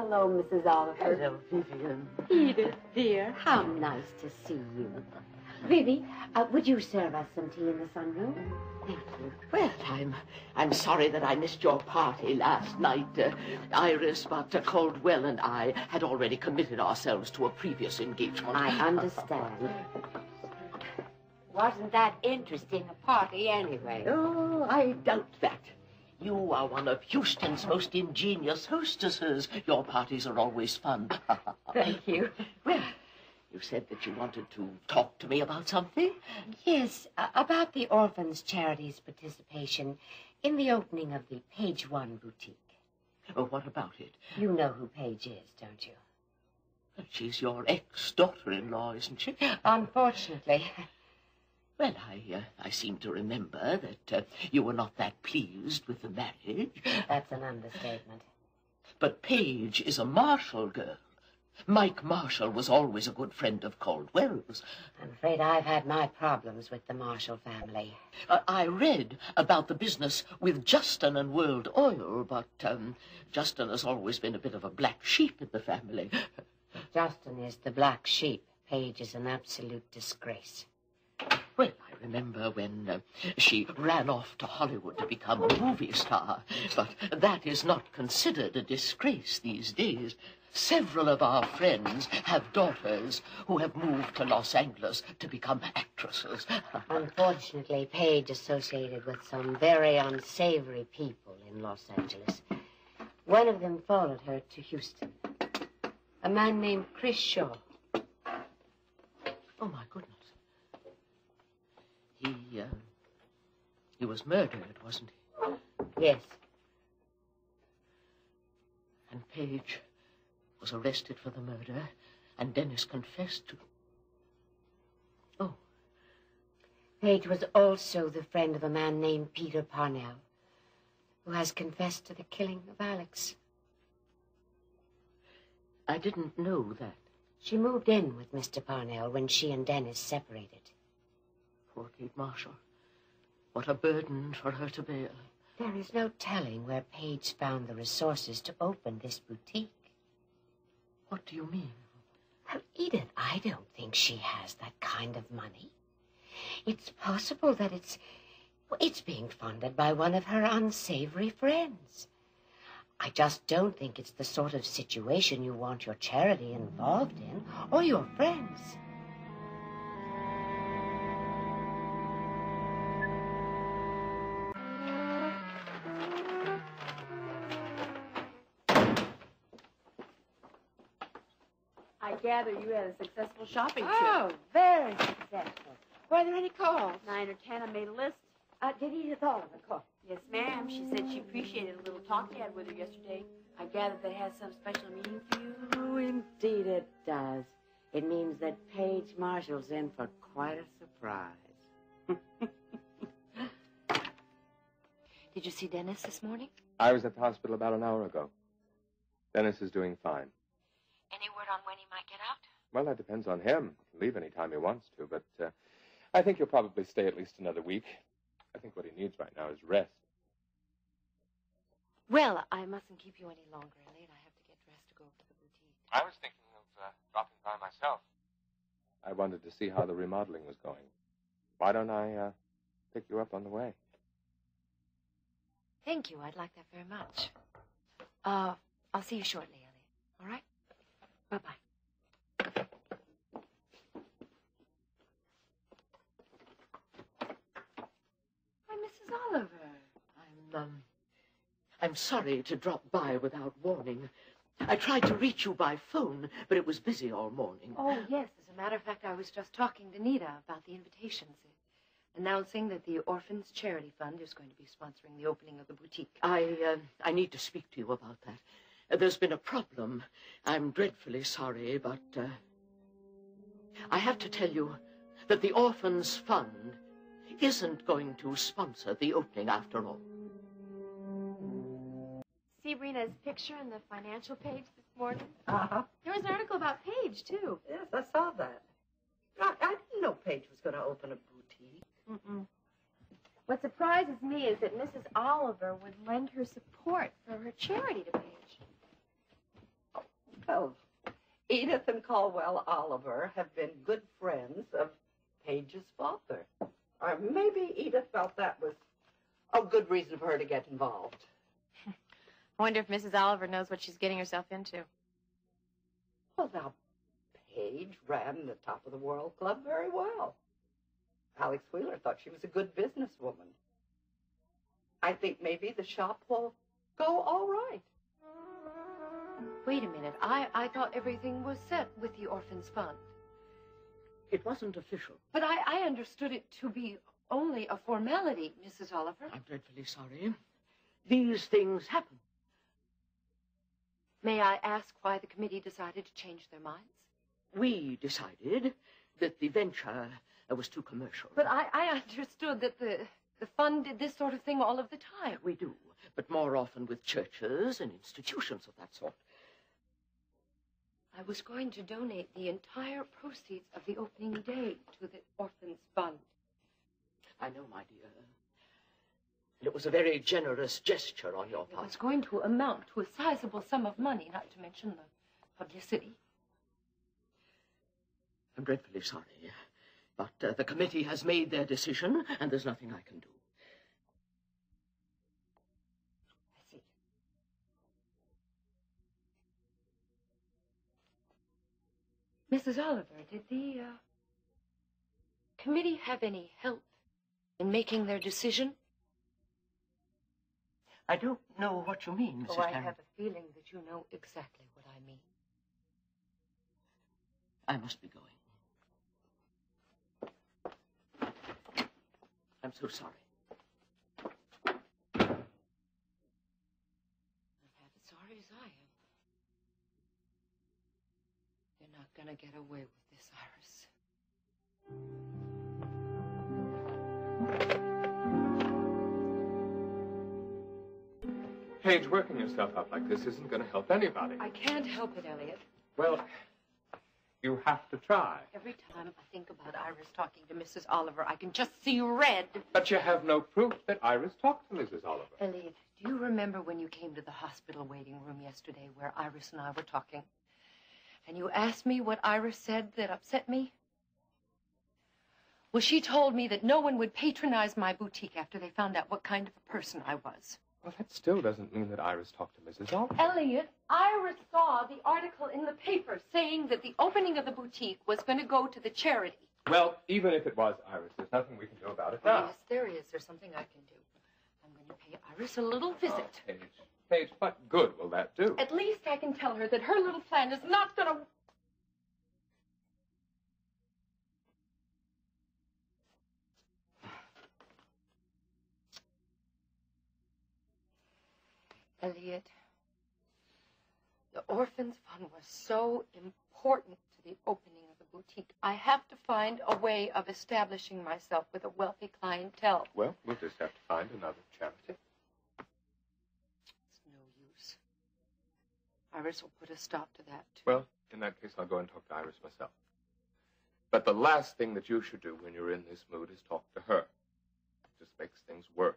Hello, Mrs. Oliver. Hello, Vivian. Edith, dear, how nice to see you. Vivi, would you serve us some tea in the sunroom? Thank you. Well, I'm sorry that I missed your party last night. Iris, but Caldwell and I had already committed ourselves to a previous engagement. I understand. Wasn't that interesting a party anyway? Oh, I doubt that. You are one of Houston's most ingenious hostesses. Your parties are always fun. Thank you. Well, you said that you wanted to talk to me about something? Yes, about the Orphans Charities participation in the opening of the Page One boutique. Oh, what about it? You know who Paige is, don't you? She's your ex-daughter-in-law, isn't she? Unfortunately. Well, I seem to remember that you were not that pleased with the marriage. That's an understatement. But Paige is a Marshall girl. Mike Marshall was always a good friend of Caldwell's. I'm afraid I've had my problems with the Marshall family. I read about the business with Justin and World Oil, but Justin has always been a bit of a black sheep in the family. Justin is the black sheep. Paige is an absolute disgrace. Well, I remember when she ran off to Hollywood to become a movie star, but that is not considered a disgrace these days. Several of our friends have daughters who have moved to Los Angeles to become actresses. Unfortunately, Paige associated with some very unsavory people in Los Angeles. One of them followed her to Houston. A man named Chris Shaw. Oh, my goodness. He was murdered, wasn't he? Yes. And Paige was arrested for the murder, and Dennis confessed to... Oh. Paige was also the friend of a man named Peter Parnell, who has confessed to the killing of Alex. I didn't know that. She moved in with Mr. Parnell when she and Dennis separated. Poor Kate Marshall. What a burden for her to bear. There is no telling where Paige found the resources to open this boutique. What do you mean? Well, Edith, I don't think she has that kind of money. It's possible that it's being funded by one of her unsavory friends. I just don't think it's the sort of situation you want your charity involved in, or your friends. I gather you had a successful shopping trip. Oh, very successful. Were there any calls? 9 or 10, I made a list. Did Edith Oliver call? Yes, ma'am. She said she appreciated a little talk you had with her yesterday. I gather that has some special meaning for you. Oh, indeed it does. It means that Paige Marshall's in for quite a surprise. Did you see Dennis this morning? I was at the hospital about an hour ago. Dennis is doing fine. Any word on when he might get out? Well, that depends on him. He can leave any time he wants to, but I think he'll probably stay at least another week. I think what he needs right now is rest. Well, I mustn't keep you any longer, Elliot. I have to get dressed to go over to the boutique. I was thinking of dropping by myself. I wanted to see how the remodeling was going. Why don't I pick you up on the way? Thank you. I'd like that very much. I'll see you shortly, Elliot. All right? Bye-bye. Why, Mrs. Oliver. I'm sorry to drop by without warning. I tried to reach you by phone, but it was busy all morning. Oh, yes. As a matter of fact, I was just talking to Nita about the invitations, announcing that the Orphans Charity Fund is going to be sponsoring the opening of the boutique. I need to speak to you about that. There's been a problem. I'm dreadfully sorry, but I have to tell you that the Orphans Fund isn't going to sponsor the opening after all. See Rena's picture in the financial page this morning? Uh-huh. There was an article about Paige, too. Yes, I saw that. I didn't know Paige was going to open a boutique. Mm-mm. What surprises me is that Mrs. Oliver would lend her support for her charity to Paige. Edith and Caldwell Oliver have been good friends of Paige's father. Or maybe Edith felt that was a good reason for her to get involved. I wonder if Mrs. Oliver knows what she's getting herself into. Well, now, Paige ran the Top of the World Club very well. Alex Wheeler thought she was a good businesswoman. I think maybe the shop will go all right. Wait a minute. I thought everything was set with the Orphans Fund. It wasn't official. But I understood it to be only a formality, Mrs. Oliver. I'm dreadfully sorry. These things happen. May I ask why the committee decided to change their minds? We decided that the venture was too commercial. But I understood that the fund did this sort of thing all of the time. We do, but more often with churches and institutions of that sort. I was going to donate the entire proceeds of the opening day to the Orphans Fund. I know, my dear. And it was a very generous gesture on your It part. was going to amount to a sizable sum of money, not to mention the publicity. I'm dreadfully sorry, but the committee has made their decision, and there's nothing I can do. I see. Mrs. Oliver, did the committee have any help in making their decision? I don't know what you mean, Mrs. Oh, I Tarrant. have a feeling that you know exactly what I mean. I must be going. I'm so sorry. Not half as sorry as I am. You're not gonna get away with this, Iris. Paige, working yourself up like this isn't going to help anybody. I can't help it, Elliot. Well, you have to try. Every time I think about Iris talking to Mrs. Oliver, I can just see red. But you have no proof that Iris talked to Mrs. Oliver. Elliot, do you remember when you came to the hospital waiting room yesterday where Iris and I were talking? And you asked me what Iris said that upset me? Well, she told me that no one would patronize my boutique after they found out what kind of a person I was. Well, that still doesn't mean that Iris talked to Mrs. Oliver. Elliot, Iris saw the article in the paper saying that the opening of the boutique was going to go to the charity. Well, even if it was Iris, there's nothing we can do about it Oh, now. yes, there is. There's something I can do. I'm going to pay Iris a little visit. Oh, Paige, what good will that do? At least I can tell her that her little plan is not going to... Elliot, the Orphans Fund was so important to the opening of the boutique. I have to find a way of establishing myself with a wealthy clientele. Well, we'll just have to find another charity. It's no use. Iris will put a stop to that, too. Well, in that case, I'll go and talk to Iris myself. But the last thing that you should do when you're in this mood is talk to her. It just makes things worse.